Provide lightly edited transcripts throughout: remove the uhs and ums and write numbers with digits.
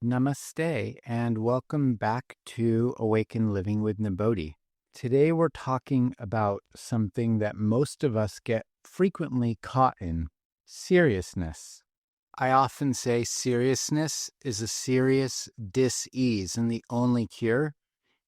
Namaste and welcome back to Awaken Living with Nibodhi. Today we're talking about something that most of us get frequently caught in: seriousness. I often say seriousness is a serious dis-ease, and the only cure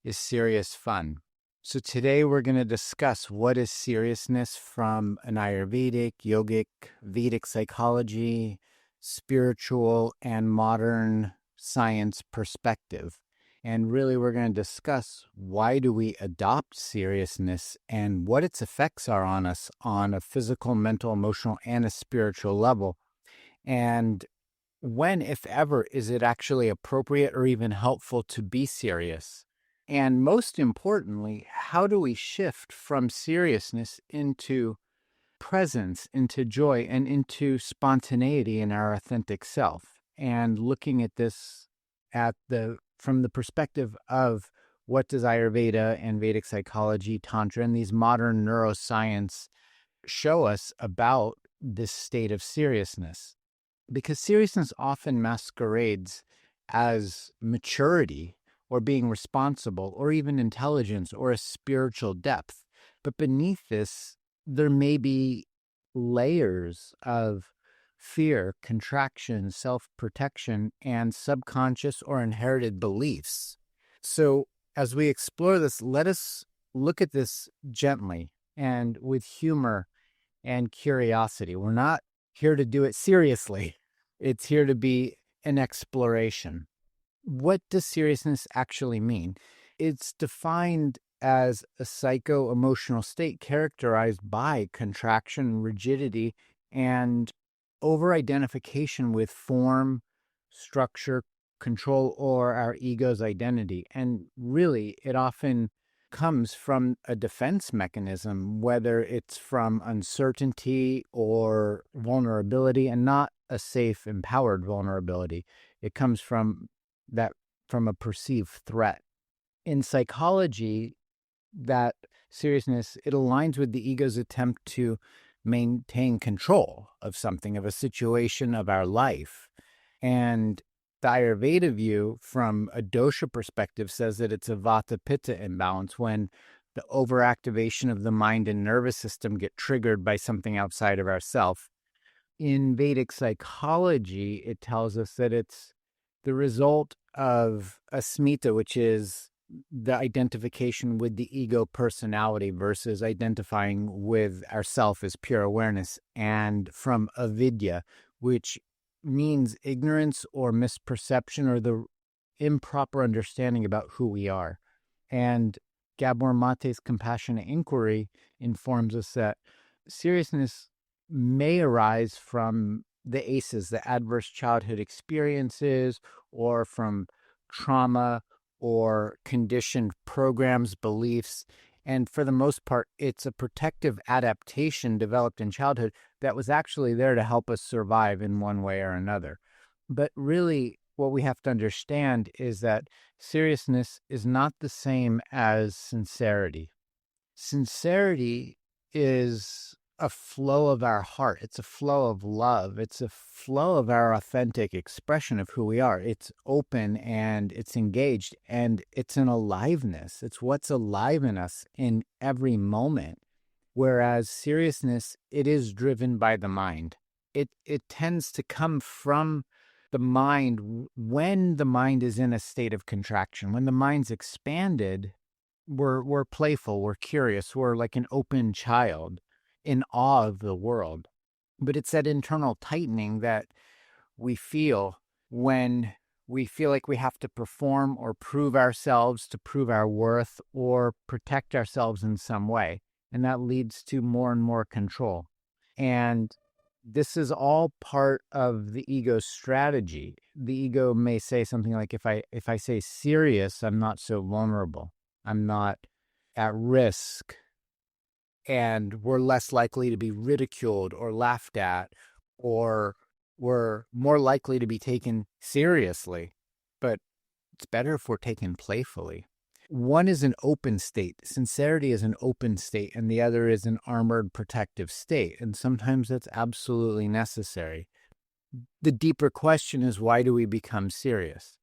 is serious fun. So today we're going to discuss what is seriousness from an Ayurvedic, yogic, Vedic psychology, spiritual, and modern science perspective. And really, we're going to discuss why do we adopt seriousness and what its effects are on us on a physical, mental, emotional, and a spiritual level. And when, if ever, is it actually appropriate or even helpful to be serious? And most importantly, how do we shift from seriousness into presence, into joy, and into spontaneity in our authentic self? And looking at this from the perspective of what does Ayurveda and Vedic psychology, Tantra, and these modern neuroscience show us about this state of seriousness? Because seriousness often masquerades as maturity or being responsible or even intelligence or a spiritual depth. But beneath this, there may be layers of fear, contraction, self-protection, and subconscious or inherited beliefs. So as we explore this, let us look at this gently and with humor and curiosity. We're not here to do it seriously. It's here to be an exploration. What does seriousness actually mean? It's defined as a psycho-emotional state characterized by contraction, rigidity, and over-identification with form, structure, control, or our ego's identity. And really, it often comes from a defense mechanism, whether it's from uncertainty or vulnerability, and not a safe, empowered vulnerability. It comes from a perceived threat. In psychology, that seriousness, it aligns with the ego's attempt to maintain control of something, of a situation, of our life. And the Ayurveda view from a dosha perspective says that it's a Vata-Pitta imbalance when the overactivation of the mind and nervous system get triggered by something outside of ourself. In Vedic psychology, it tells us that it's the result of asmita, which is the identification with the ego personality versus identifying with ourself as pure awareness, and from avidya, which means ignorance or misperception or the improper understanding about who we are. And Gabor Mate's compassionate inquiry informs us that seriousness may arise from the ACEs, the adverse childhood experiences, or from trauma or conditioned programs, beliefs. And for the most part, it's a protective adaptation developed in childhood that was actually there to help us survive in one way or another. But really, what we have to understand is that seriousness is not the same as sincerity. Sincerity is a flow of our heart. It's a flow of love. It's a flow of our authentic expression of who we are. It's open and it's engaged and it's an aliveness. It's what's alive in us in every moment. Whereas seriousness, it is driven by the mind. It tends to come from the mind when the mind is in a state of contraction. When the mind's expanded, we're playful, we're curious, we're like an open child in awe of the world. But it's that internal tightening that we feel when we feel like we have to perform or prove ourselves to prove our worth or protect ourselves in some way. And that leads to more and more control. And this is all part of the ego's strategy. The ego may say something like, if I say serious, I'm not so vulnerable. I'm not at risk, and we're less likely to be ridiculed or laughed at, or we're more likely to be taken seriously. But it's better if we're taken playfully. One is an open state. Sincerity is an open state, and the other is an armored protective state. And sometimes that's absolutely necessary. The deeper question is, why do we become serious?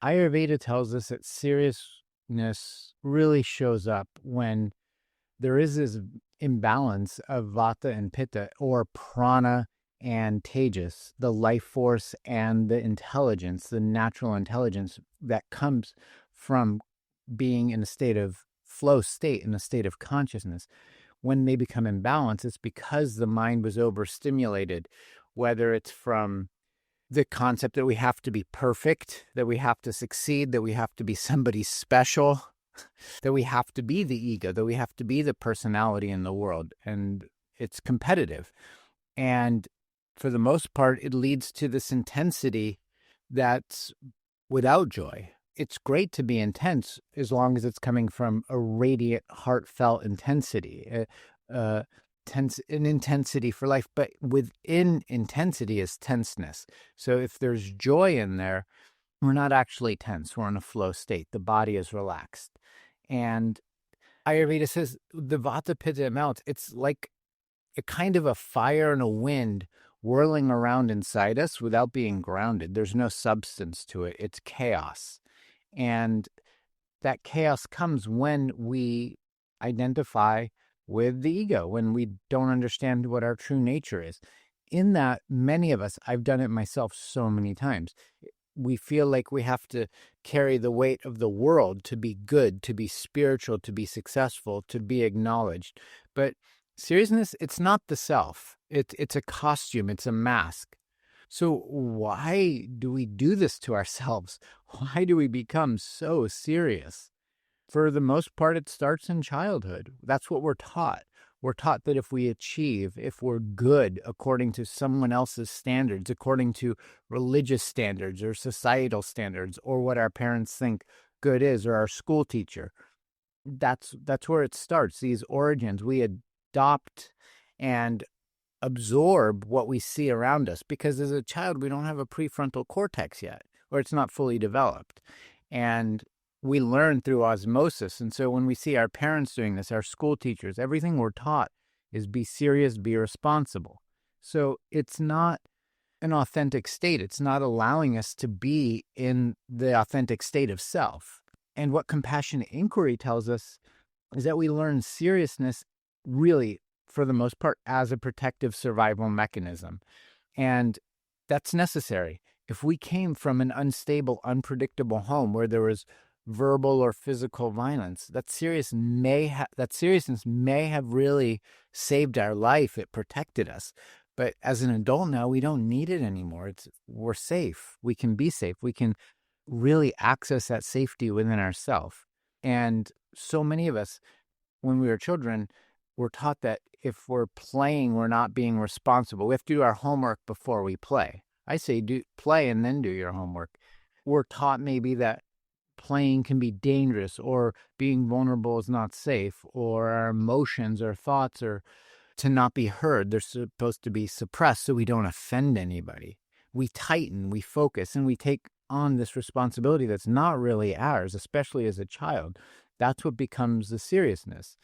Ayurveda tells us that seriousness really shows up when there is this imbalance of Vata and Pitta, or prana and tejas, the life force and the intelligence, the natural intelligence that comes from being in a state of flow state, in a state of consciousness. When they become imbalanced, it's because the mind was overstimulated, whether it's from the concept that we have to be perfect, that we have to succeed, that we have to be somebody special, that we have to be the ego, that we have to be the personality in the world. And it's competitive. And for the most part, it leads to this intensity that's without joy. It's great to be intense as long as it's coming from a radiant, heartfelt intensity, an intensity for life. But within intensity is tenseness. So if there's joy in there, we're not actually tense. We're in a flow state. The body is relaxed. And Ayurveda says the Vata-Pitta imbalance, it's like a kind of a fire and a wind whirling around inside us without being grounded. There's no substance to it. It's chaos. And that chaos comes when we identify with the ego, when we don't understand what our true nature is. In that, many of us, I've done it myself so many times, we feel like we have to carry the weight of the world to be good, to be spiritual, to be successful, to be acknowledged. But seriousness, it's not the self. It's a costume. It's a mask. So why do we do this to ourselves? Why do we become so serious? For the most part, it starts in childhood. That's what we're taught. We're taught that if we achieve, if we're good according to someone else's standards, according to religious standards or societal standards, or what our parents think good is, or our school teacher, that's where it starts. These origins, we adopt and absorb what we see around us, because as a child, we don't have a prefrontal cortex yet, or it's not fully developed. And we learn through osmosis. And so when we see our parents doing this, our school teachers, everything we're taught is be serious, be responsible. So it's not an authentic state. It's not allowing us to be in the authentic state of self. And what compassionate inquiry tells us is that we learn seriousness really, for the most part, as a protective survival mechanism. And that's necessary. If we came from an unstable, unpredictable home where there was verbal or physical violence, that seriousness may have really saved our life. It protected us. But as an adult now, we don't need it anymore. We're safe. We can be safe. We can really access that safety within ourselves. And so many of us, when we were children, were taught that if we're playing, we're not being responsible. We have to do our homework before we play. I say play and then do your homework. We're taught maybe that playing can be dangerous, or being vulnerable is not safe, or our emotions or thoughts are to not be heard. They're supposed to be suppressed so we don't offend anybody. We tighten, we focus, and we take on this responsibility that's not really ours, especially as a child. That's what becomes the seriousness.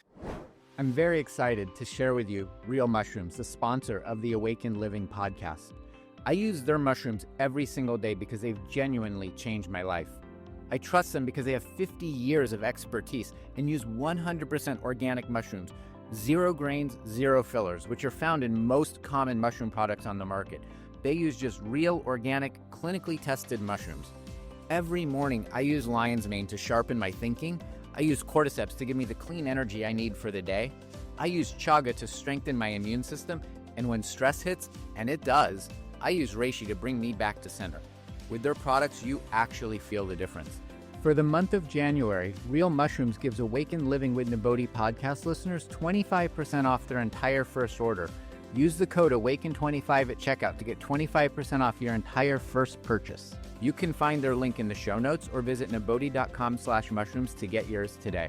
I'm very excited to share with you Real Mushrooms, the sponsor of the Awakened Living podcast. I use their mushrooms every single day because they've genuinely changed my life. I trust them because they have 50 years of expertise and use 100% organic mushrooms, 0 grains, 0 fillers, which are found in most common mushroom products on the market. They use just real, organic, clinically tested mushrooms. Every morning, I use lion's mane to sharpen my thinking. I use cordyceps to give me the clean energy I need for the day. I use chaga to strengthen my immune system. And when stress hits, and it does, I use reishi to bring me back to center. With their products, you actually feel the difference. For the month of January, Real Mushrooms gives Awakened Living with Nibodhi podcast listeners 25% off their entire first order. Use the code AWAKEN25 at checkout to get 25% off your entire first purchase. You can find their link in the show notes or visit nibodhi.com/mushrooms to get yours today.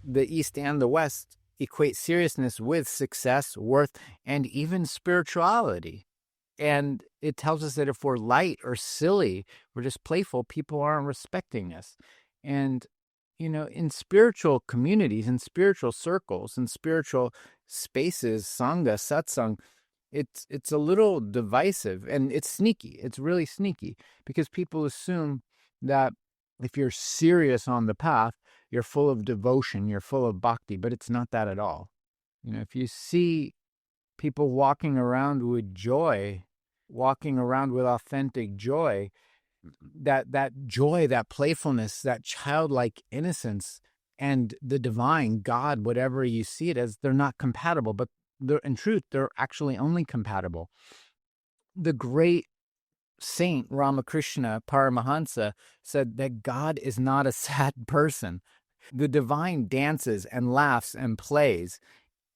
The East and the West equate seriousness with success, worth, and even spirituality. And it tells us that if we're light or silly, we're just playful, people aren't respecting us. And, in spiritual communities, in spiritual circles, in spiritual spaces, sangha, satsang, it's a little divisive, and it's sneaky. It's really sneaky because people assume that if you're serious on the path, you're full of devotion, you're full of bhakti, but it's not that at all. If you see people walking around with joy, walking around with authentic joy, that joy, that playfulness, that childlike innocence, and the divine God, whatever you see it as, they're not compatible, but in truth, they're actually only compatible. The great saint Ramakrishna Paramahansa said that God is not a sad person. The divine dances and laughs and plays.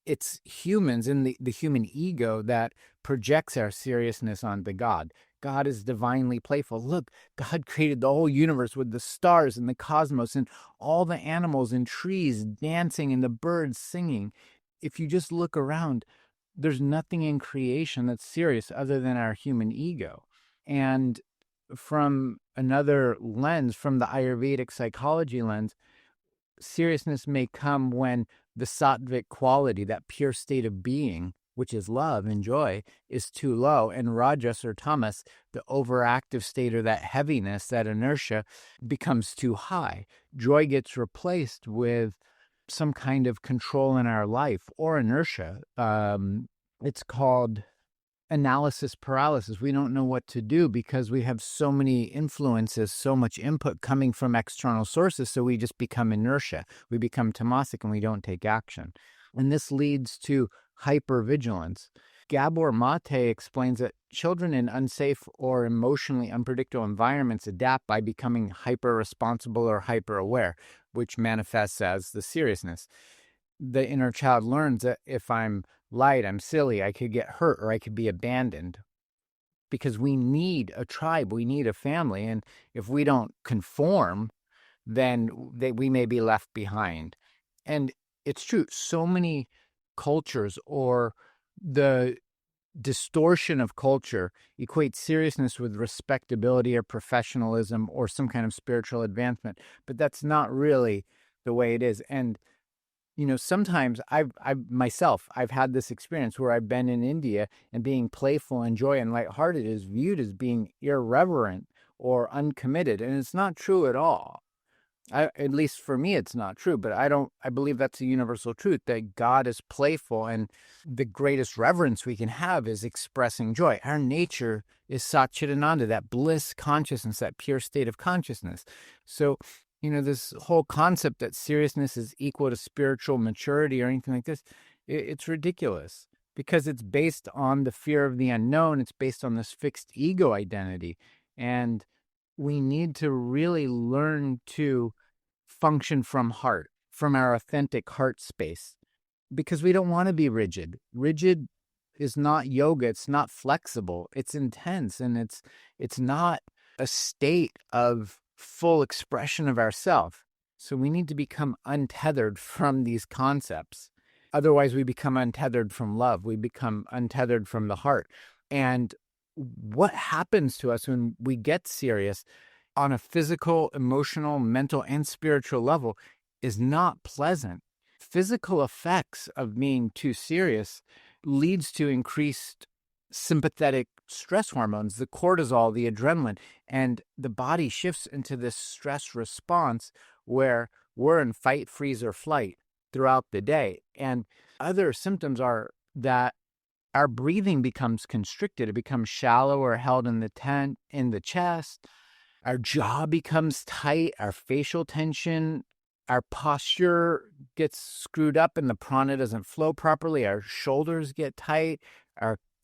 It's humans in the human ego that projects our seriousness onto God. God is divinely playful. Look, God created the whole universe with the stars and the cosmos and all the animals and trees dancing and the birds singing. If you just look around, there's nothing in creation that's serious other than our human ego. And from another lens, from the Ayurvedic psychology lens, seriousness may come when the sattvic quality, that pure state of being, which is love and joy, is too low, and rajas or tamas, the overactive state, or that heaviness, that inertia, becomes too high. Joy gets replaced with some kind of control in our life or inertia. It's called analysis paralysis. We don't know what to do because we have so many influences, so much input coming from external sources. So we just become inertia. We become tamasic and we don't take action. And this leads to hypervigilance. Gabor Mate explains that children in unsafe or emotionally unpredictable environments adapt by becoming hyper-responsible or hyper-aware, which manifests as the seriousness. The inner child learns that if I'm light, I'm silly, I could get hurt, or I could be abandoned. Because we need a tribe, we need a family, and if we don't conform, then we may be left behind. And it's true, so many cultures, or the distortion of culture, equates seriousness with respectability or professionalism or some kind of spiritual advancement, but that's not really the way it is. And sometimes I've had this experience where I've been in India, and being playful and joy and lighthearted is viewed as being irreverent or uncommitted, and it's not true at all. At least for me, it's not true, but I believe that's a universal truth, that God is playful, and the greatest reverence we can have is expressing joy. Our nature is Satchidananda, that bliss consciousness, that pure state of consciousness. So, this whole concept that seriousness is equal to spiritual maturity or anything like this, it's ridiculous, because it's based on the fear of the unknown. It's based on this fixed ego identity. And we need to really learn to function from heart, from our authentic heart space, because we don't want to be rigid. Rigid is not yoga. It's not flexible. It's intense, and it's not a state of full expression of ourself. So we need to become untethered from these concepts. Otherwise, we become untethered from love. We become untethered from the heart. And what happens to us when we get serious on a physical, emotional, mental, and spiritual level is not pleasant. Physical effects of being too serious leads to increased sympathetic stress hormones, the cortisol, the adrenaline, and the body shifts into this stress response where we're in fight, freeze, or flight throughout the day. And other symptoms are that our breathing becomes constricted. It becomes shallow or held in the chest. Our jaw becomes tight, our facial tension, our posture gets screwed up, and the prana doesn't flow properly. Our shoulders get tight,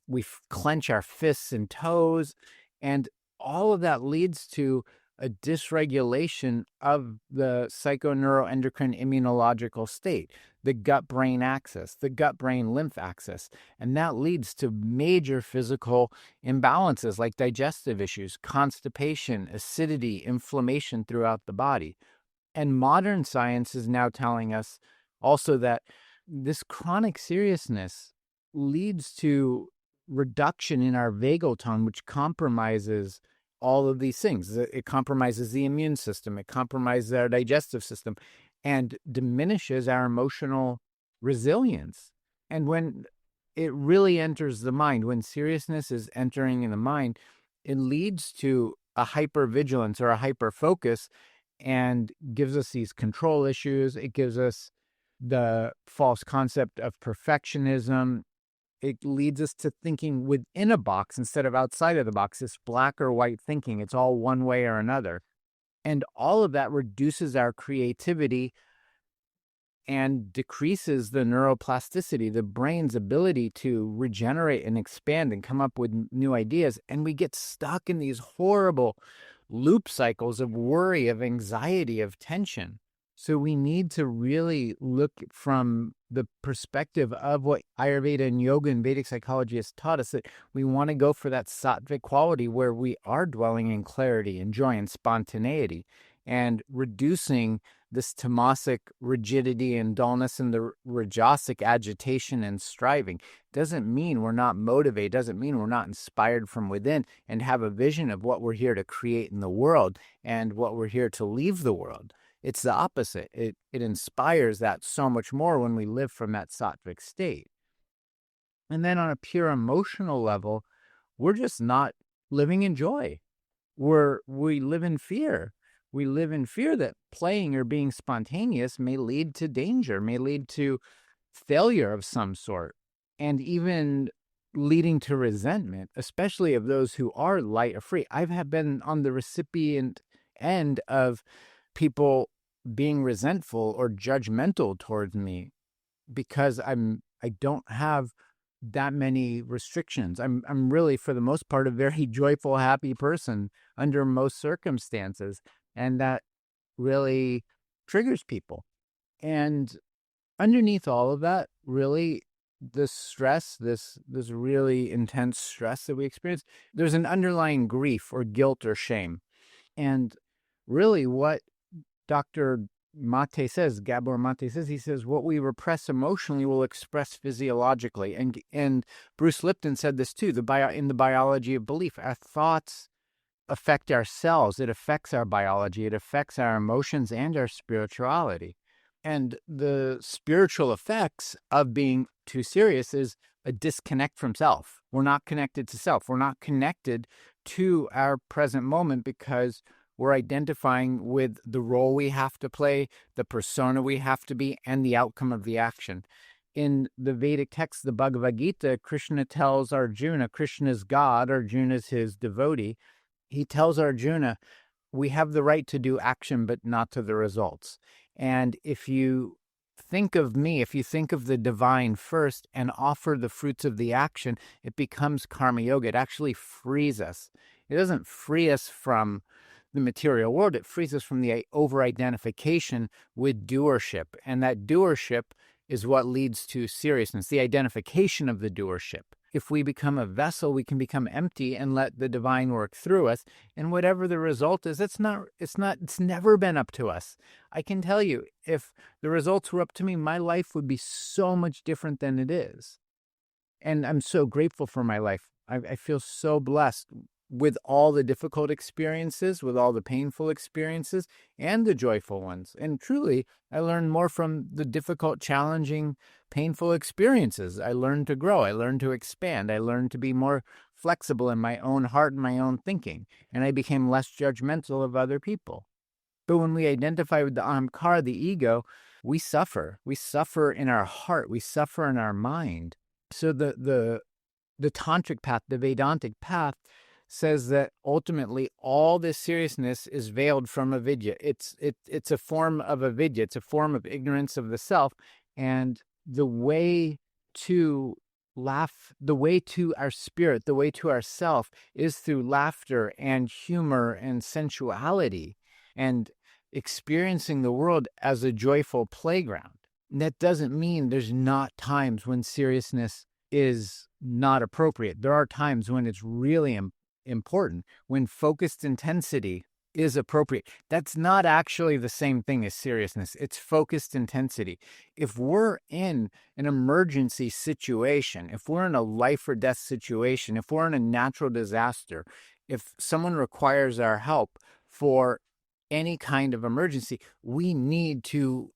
we clench our fists and toes, and all of that leads to a dysregulation of the psychoneuroendocrine immunological state, the gut-brain axis, the gut-brain lymph axis. And that leads to major physical imbalances like digestive issues, constipation, acidity, inflammation throughout the body. And modern science is now telling us also that this chronic seriousness leads to reduction in our vagal tone, which compromises all of these things. It compromises the immune system. It compromises our digestive system and diminishes our emotional resilience. And when it really enters the mind. When seriousness is entering in the mind, it leads to a hypervigilance or a hyperfocus and gives us these control issues. It gives us the false concept of perfectionism. It leads us to thinking within a box instead of outside of the box, this black or white thinking. It's all one way or another. And all of that reduces our creativity and decreases the neuroplasticity, the brain's ability to regenerate and expand and come up with new ideas. And we get stuck in these horrible loop cycles of worry, of anxiety, of tension. So we need to really look from the perspective of what Ayurveda and yoga and Vedic psychology has taught us, that we want to go for that sattvic quality where we are dwelling in clarity and joy and spontaneity, and reducing this tamasic rigidity and dullness and the rajasic agitation and striving. Doesn't mean we're not motivated, doesn't mean we're not inspired from within and have a vision of what we're here to create in the world and what we're here to leave the world. It's the opposite. It inspires that so much more when we live from that sattvic state. And then on a pure emotional level, we're just not living in joy. We live in fear. We live in fear that playing or being spontaneous may lead to danger, may lead to failure of some sort, and even leading to resentment, especially of those who are light or free. I've been on the recipient end of people being resentful or judgmental towards me because I don't have that many restrictions. I'm really, for the most part, a very joyful, happy person under most circumstances. And that really triggers people. And underneath all of that, really, this stress, this really intense stress that we experience, there's an underlying grief or guilt or shame. And really what Dr. Mate says, Gabor Mate says, he says, what we repress emotionally will express physiologically. And Bruce Lipton said this too, in the biology of belief. Our thoughts affect our cells. It affects our biology. It affects our emotions and our spirituality. And the spiritual effects of being too serious is a disconnect from self. We're not connected to self. We're not connected to our present moment because we're identifying with the role we have to play, the persona we have to be, and the outcome of the action. In the Vedic text, the Bhagavad Gita, Krishna tells Arjuna, Krishna is God, Arjuna is his devotee. He tells Arjuna, we have the right to do action, but not to the results. And if you think of me, if you think of the divine first and offer the fruits of the action, it becomes karma yoga. It actually frees us. It doesn't free us from the material world. It frees us from the over-identification with doership. And that doership is what leads to seriousness, the identification of the doership. If we become a vessel, we can become empty and let the divine work through us. And whatever the result is, it's never been up to us. I can tell you, if the results were up to me, my life would be so much different than it is. And I'm so grateful for my life. I feel so blessed with all the difficult experiences, with all the painful experiences, and the joyful ones. And truly, I learned more from the difficult, challenging, painful experiences. I learned to grow. I learned to expand. I learned to be more flexible in my own heart and my own thinking. And I became less judgmental of other people. But when we identify with the ahamkara, the ego, we suffer. We suffer in our heart. We suffer in our mind. So the tantric path, the Vedantic path, says that ultimately all this seriousness is veiled from avidya. It's a form of avidya. It's a form of ignorance of the self. And the way to the way to our spirit, the way to our self is through laughter and humor and sensuality and experiencing the world as a joyful playground. And that doesn't mean there's not times when seriousness is not appropriate. There are times when it's really important, when focused intensity is appropriate. That's not actually the same thing as seriousness. It's focused intensity. If we're in an emergency situation, if we're in a life or death situation, if we're in a natural disaster, if someone requires our help for any kind of emergency, we need to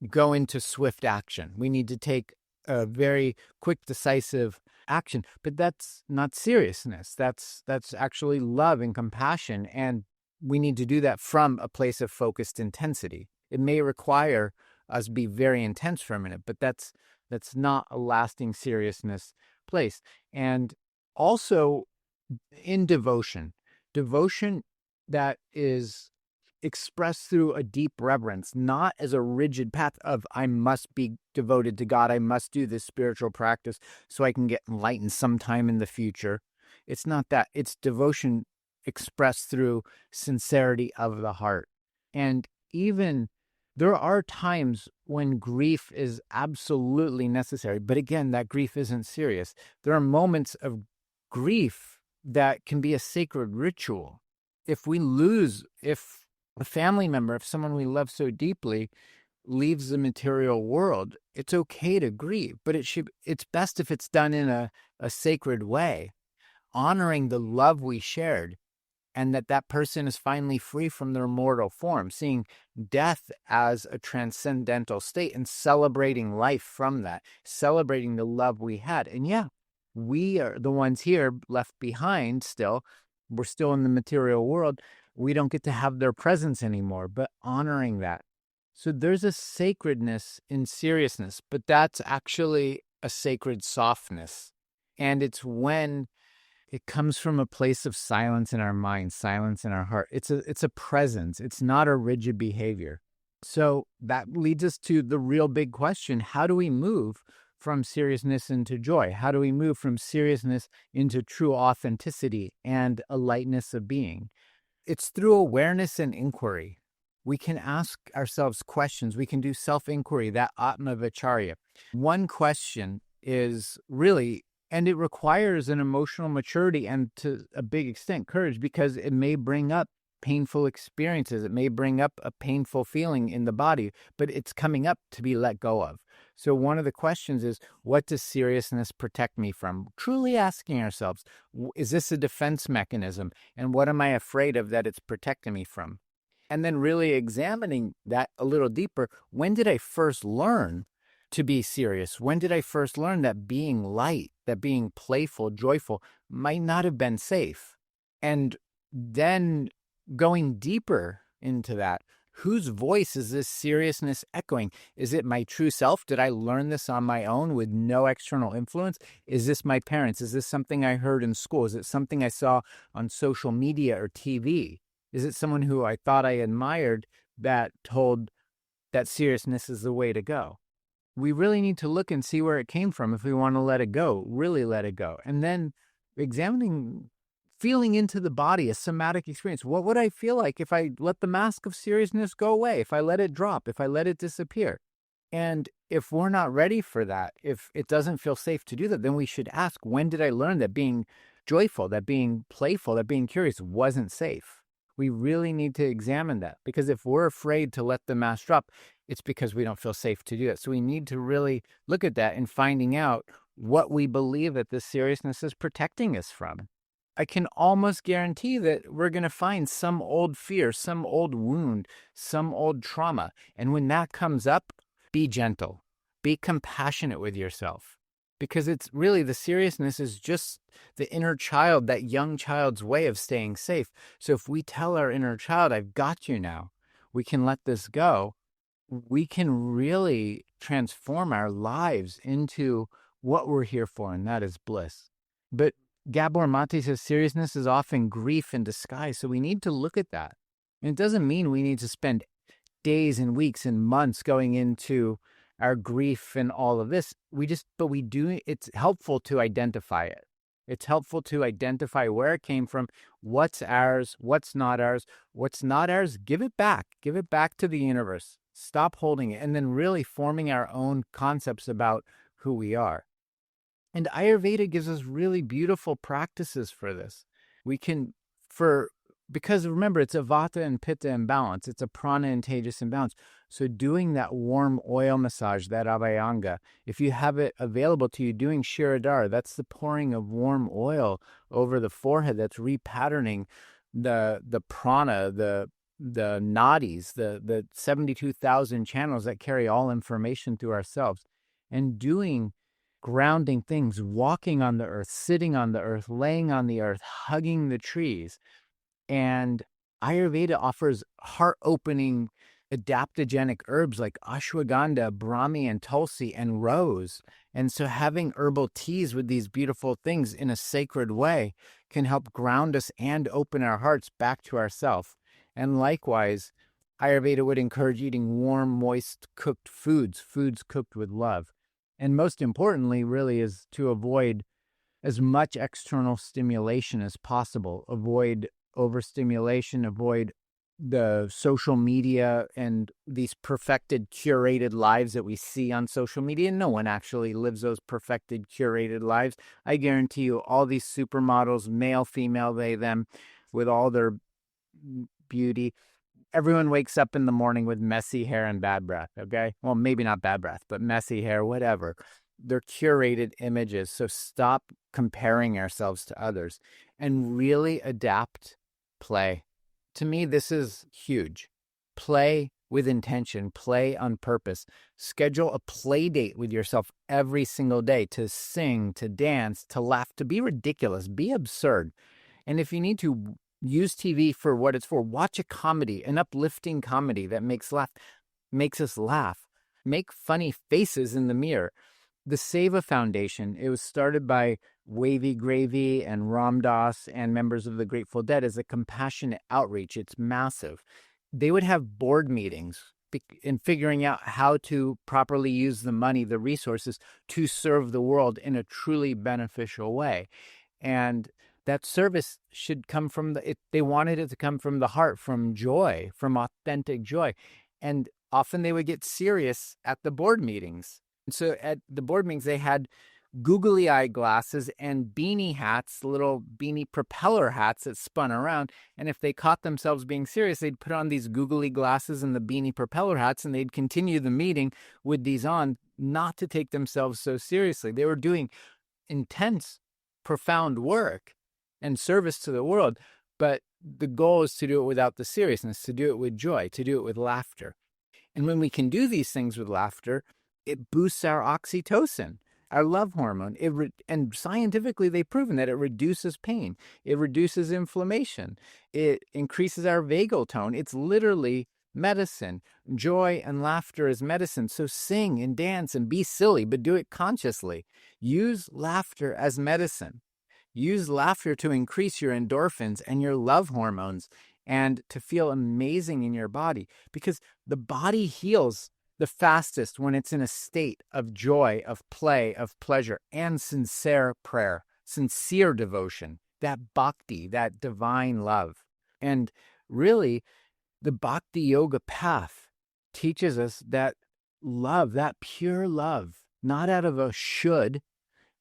go into swift action. We need to take a very quick, decisive action. But that's not seriousness. That's actually love and compassion. And we need to do that from a place of focused intensity. It may require us be very intense for a minute, but that's not a lasting seriousness place. And also in devotion that is expressed through a deep reverence, not as a rigid path of I must be devoted to God, I must do this spiritual practice so I can get enlightened sometime in the future. It's not that. It's devotion expressed through sincerity of the heart. And even there are times when grief is absolutely necessary, but again, that grief isn't serious. There are moments of grief that can be a sacred ritual. If a family member, if someone we love so deeply leaves the material world, it's okay to grieve, but it's best if it's done in a sacred way, honoring the love we shared, and that person is finally free from their mortal form, seeing death as a transcendental state and celebrating life from that, celebrating the love we had. And yeah, we are the ones here left behind still. We're still in the material world. We don't get to have their presence anymore, but honoring that. So there's a sacredness in seriousness, but that's actually a sacred softness. And it's when it comes from a place of silence in our mind, silence in our heart. It's a presence. It's not a rigid behavior. So that leads us to the real big question. How do we move from seriousness into joy? How do we move from seriousness into true authenticity and a lightness of being? It's through awareness and inquiry. We can ask ourselves questions. We can do self-inquiry, that Atma Vicharya. One question is really, and it requires an emotional maturity and to a big extent courage, because it may bring up painful experiences. It may bring up a painful feeling in the body, but it's coming up to be let go of. So one of the questions is, what does seriousness protect me from? Truly asking ourselves, is this a defense mechanism? And what am I afraid of that it's protecting me from? And then really examining that a little deeper. When did I first learn to be serious? When did I first learn that being light, that being playful, joyful might not have been safe? And then going deeper into that, whose voice is this seriousness echoing? Is it my true self? Did I learn this on my own with no external influence? Is this my parents? Is this something I heard in school? Is it something I saw on social media or TV? Is it someone who I thought I admired that told that seriousness is the way to go? We really need to look and see where it came from if we want to let it go, really let it go. And then examining, feeling into the body, a somatic experience. What would I feel like if I let the mask of seriousness go away, if I let it drop, if I let it disappear? And if we're not ready for that, if it doesn't feel safe to do that, then we should ask, when did I learn that being joyful, that being playful, that being curious wasn't safe? We really need to examine that, because if we're afraid to let the mask drop, it's because we don't feel safe to do it. So we need to really look at that and finding out what we believe that this seriousness is protecting us from. I can almost guarantee that we're going to find some old fear, some old wound, some old trauma. And when that comes up, be gentle, be compassionate with yourself. Because it's really, the seriousness is just the inner child, that young child's way of staying safe. So if we tell our inner child, I've got you now, we can let this go, we can really transform our lives into what we're here for, and that is bliss. But Gabor Mate says seriousness is often grief in disguise, so we need to look at that. And it doesn't mean we need to spend days and weeks and months going into our grief and all of this. It's helpful to identify it. It's helpful to identify where it came from, what's ours, what's not ours. What's not ours, give it back. Give it back to the universe. Stop holding it, and then really forming our own concepts about who we are. And Ayurveda gives us really beautiful practices for this. Because remember, it's a Vata and Pitta imbalance. It's a Prana and Tejas imbalance. So doing that warm oil massage, that Abhyanga, if you have it available to you, doing Shirodhara, that's the pouring of warm oil over the forehead, that's repatterning the prana, the nadis, the 72,000 channels that carry all information through ourselves. and doing grounding things, walking on the earth, sitting on the earth, laying on the earth, hugging the trees. And Ayurveda offers heart-opening adaptogenic herbs like ashwagandha, brahmi, and tulsi, and rose. And so having herbal teas with these beautiful things in a sacred way can help ground us and open our hearts back to ourselves. And likewise, Ayurveda would encourage eating warm, moist, cooked foods cooked with love. And most importantly, really, is to avoid as much external stimulation as possible. Avoid overstimulation, avoid the social media and these perfected, curated lives that we see on social media. No one actually lives those perfected, curated lives. I guarantee you, all these supermodels, male, female, they, them, with all their beauty, everyone wakes up in the morning with messy hair and bad breath, okay? Well, maybe not bad breath, but messy hair, whatever. They're curated images. So stop comparing ourselves to others and really adapt play. To me, this is huge. Play with intention, play on purpose. Schedule a play date with yourself every single day to sing, to dance, to laugh, to be ridiculous, be absurd. And if you need to, use TV for what it's for. Watch a comedy, an uplifting comedy that makes us laugh. Make funny faces in the mirror. The Seva Foundation, it was started by Wavy Gravy and Ram Dass and members of the Grateful Dead as a compassionate outreach. It's massive. They would have board meetings in figuring out how to properly use the money, the resources to serve the world in a truly beneficial way. And that service should come from they wanted it to come from the heart, from joy, from authentic joy. And often they would get serious at the board meetings. And so at the board meetings, they had googly eye glasses and beanie hats, little beanie propeller hats that spun around. And if they caught themselves being serious, they'd put on these googly glasses and the beanie propeller hats, and they'd continue the meeting with these on, not to take themselves so seriously. They were doing intense, profound work and service to the world, but the goal is to do it without the seriousness, to do it with joy, to do it with laughter. And when we can do these things with laughter, it boosts our oxytocin, our love hormone. And scientifically, they've proven that it reduces pain. It reduces inflammation. It increases our vagal tone. It's literally medicine. Joy and laughter is medicine. So sing and dance and be silly, but do it consciously. Use laughter as medicine. Use laughter to increase your endorphins and your love hormones and to feel amazing in your body, because the body heals the fastest when it's in a state of joy, of play, of pleasure, and sincere prayer, sincere devotion, that bhakti, that divine love. And really, the bhakti yoga path teaches us that love, that pure love, not out of a should,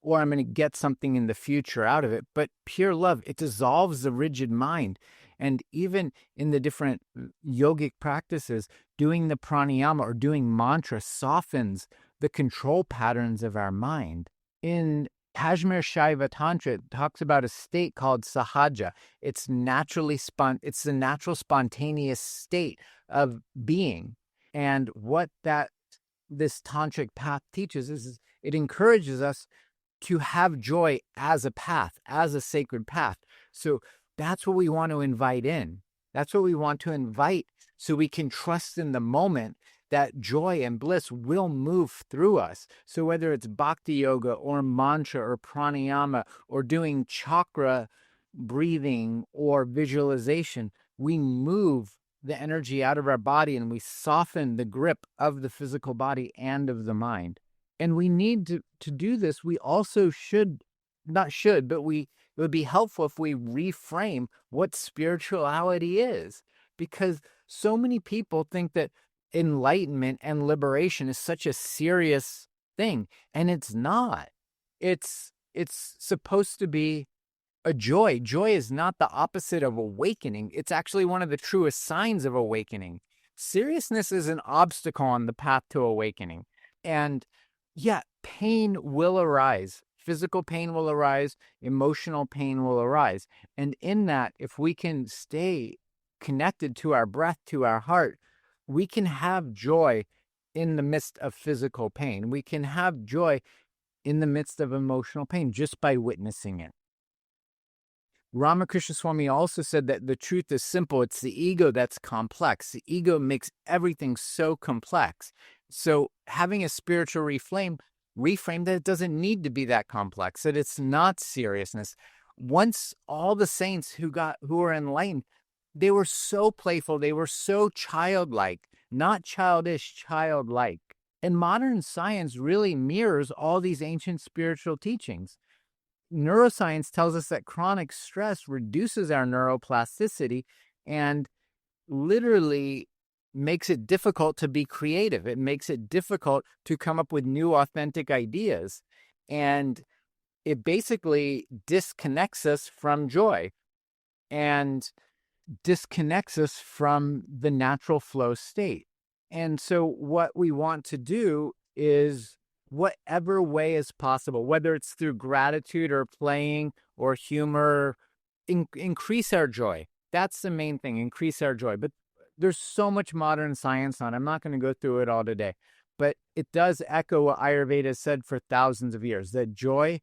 or I'm going to get something in the future out of it, but pure love, it dissolves the rigid mind. And even in the different yogic practices, doing the pranayama or doing mantra softens the control patterns of our mind. In Kashmir Shaiva Tantra, it talks about a state called sahaja. It's it's the natural spontaneous state of being. And what this tantric path teaches is it encourages us to have joy as a path, as a sacred path. So that's what we want to invite in. That's what we want to invite, so we can trust in the moment that joy and bliss will move through us. So whether it's bhakti yoga or mantra or pranayama or doing chakra breathing or visualization, we move the energy out of our body and we soften the grip of the physical body and of the mind. And we need to do this. We also it would be helpful if we reframe what spirituality is, because so many people think that enlightenment and liberation is such a serious thing, and it's not. It's supposed to be a joy. Joy is not the opposite of awakening. It's actually one of the truest signs of awakening. Seriousness is an obstacle on the path to awakening. And yeah, pain will arise. Physical pain will arise. Emotional pain will arise. And in that, if we can stay connected to our breath, to our heart, we can have joy in the midst of physical pain. We can have joy in the midst of emotional pain just by witnessing it. Ramakrishna Swami also said that the truth is simple. It's the ego that's complex. The ego makes everything so complex. So having a spiritual reframe that it doesn't need to be that complex, that it's not seriousness. Once all the saints who were enlightened, they were so playful, they were so childlike, not childish, childlike. And modern science really mirrors all these ancient spiritual teachings. Neuroscience tells us that chronic stress reduces our neuroplasticity and literally makes it difficult to be creative. It makes it difficult to come up with new, authentic ideas. And it basically disconnects us from joy and disconnects us from the natural flow state. And so what we want to do is whatever way is possible, whether it's through gratitude or playing or humor, increase our joy. That's the main thing, increase our joy. But there's so much modern science on it. I'm not going to go through it all today, but it does echo what Ayurveda has said for thousands of years, that joy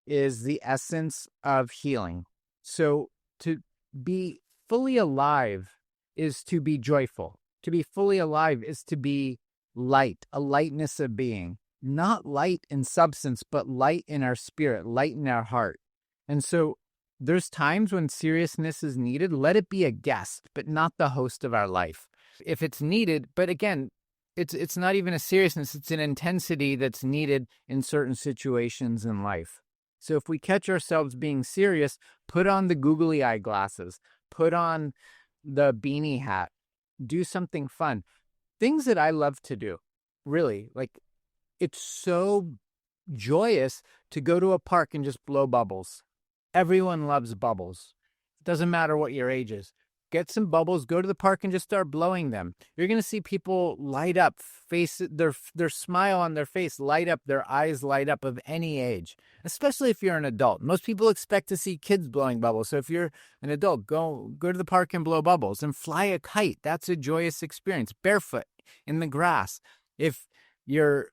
is the essence of healing. So to be fully alive is to be joyful. To be fully alive is to be light, a lightness of being. Not light in substance, but light in our spirit, light in our heart. And so there's times when seriousness is needed. Let it be a guest, but not the host of our life. If it's needed, but again, it's not even a seriousness, it's an intensity that's needed in certain situations in life. So if we catch ourselves being serious, put on the googly eye glasses, put on the beanie hat, do something fun. Things that I love to do, really, like, it's so joyous to go to a park and just blow bubbles. Everyone loves bubbles. It doesn't matter what your age is. Get some bubbles, go to the park and just start blowing them. You're going to see people light up, their smile on their face light up, their eyes light up of any age, especially if you're an adult. Most people expect to see kids blowing bubbles. So if you're an adult, go to the park and blow bubbles and fly a kite. That's a joyous experience. Barefoot in the grass. If you're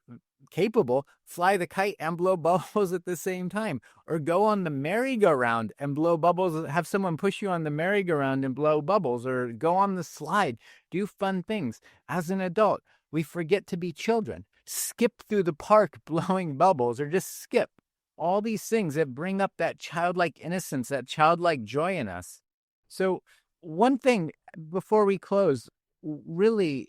capable, fly the kite and blow bubbles at the same time, or go on the merry-go-round and blow bubbles. Have someone push you on the merry-go-round and blow bubbles, or go on the slide. Do fun things. As an adult, we forget to be children. Skip through the park blowing bubbles, or just skip. All these things that bring up that childlike innocence, that childlike joy in us. So one thing before we close, really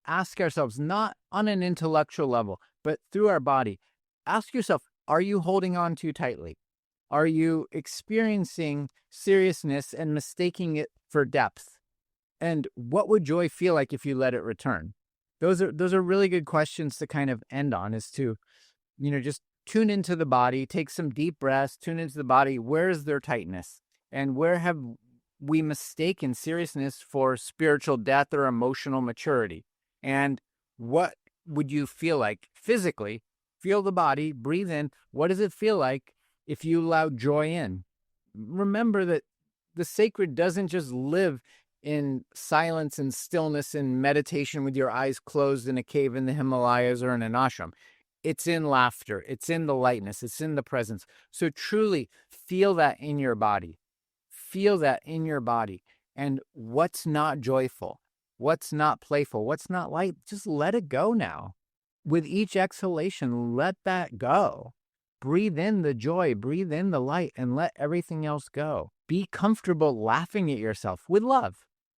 ask ourselves, not on an intellectual level, but through our body, ask yourself, are you holding on too tightly? Are you experiencing seriousness and mistaking it for depth? And what would joy feel like if you let it return? Those are really good questions to kind of end on, is to, just tune into the body, take some deep breaths, tune into the body. Where is there tightness? And where have we mistaken seriousness for spiritual death or emotional maturity? And what would you feel like physically? Feel the body, breathe in. What does it feel like if you allow joy in? Remember that the sacred doesn't just live in silence and stillness and meditation with your eyes closed in a cave in the Himalayas or in an ashram. It's in laughter. It's in the lightness. It's in the presence. So truly feel that in your body. Feel that in your body. And what's not joyful? What's not playful? What's not light? Just let it go now. With each exhalation, let that go. Breathe in the joy, breathe in the light, and let everything else go. Be comfortable laughing at yourself with love.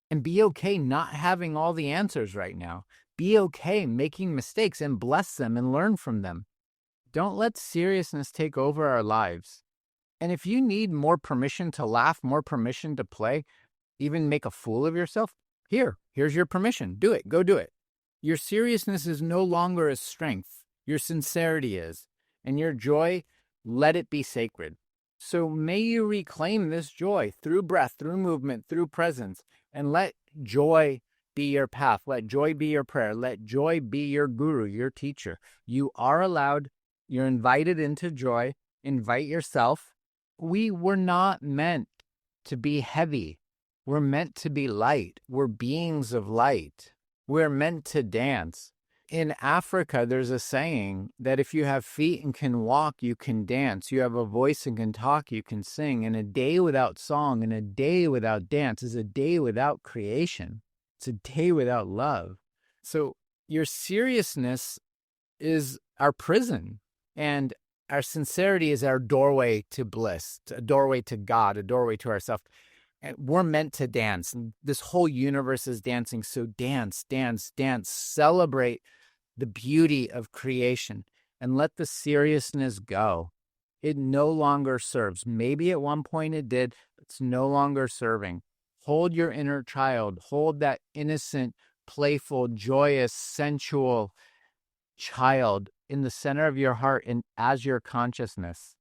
And be okay not having all the answers right now. Be okay making mistakes and bless them and learn from them. Don't let seriousness take over our lives. And if you need more permission to laugh, more permission to play, even make a fool of yourself, here's your permission. Do it. Go do it. Your seriousness is no longer a strength. Your sincerity is. And your joy, let it be sacred. So may you reclaim this joy through breath, through movement, through presence, and let joy be your path. Let joy be your prayer. Let joy be your guru, your teacher. You are allowed. You're invited into joy. Invite yourself. We were not meant to be heavy. We're meant to be light. We're beings of light. We're meant to dance. in Africa, there's a saying that if you have feet and can walk, you can dance. You have a voice and can talk, you can sing. And a day without song and a day without dance is a day without creation. It's a day without love. So your seriousness is our prison, and our sincerity is our doorway to bliss, a doorway to God, a doorway to ourselves. And we're meant to dance. And this whole universe is dancing. So dance, dance, dance. Celebrate the beauty of creation and let the seriousness go. It no longer serves. Maybe at one point it did, but it's no longer serving. Hold your inner child. Hold that innocent, playful, joyous, sensual child in the center of your heart and as your consciousness.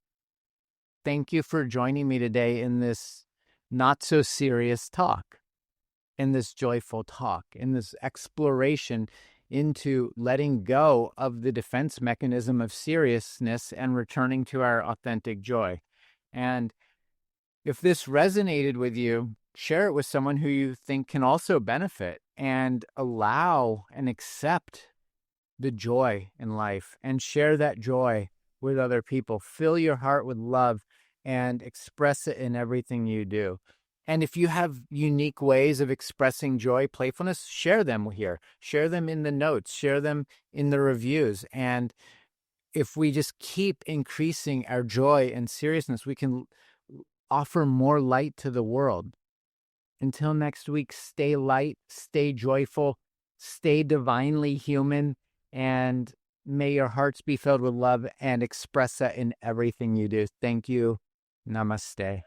Thank you for joining me today in this not so serious talk, in this joyful talk, in this exploration into letting go of the defense mechanism of seriousness and returning to our authentic joy. And if this resonated with you, share it with someone who you think can also benefit, and allow and accept the joy in life and share that joy with other people. Fill your heart with love and express it in everything you do. And if you have unique ways of expressing joy, playfulness, share them here. Share them in the notes, share them in the reviews. And if we just keep increasing our joy and seriousness, we can offer more light to the world. Until next week, stay light, stay joyful, stay divinely human, and may your hearts be filled with love and express that in everything you do. Thank you. Namaste.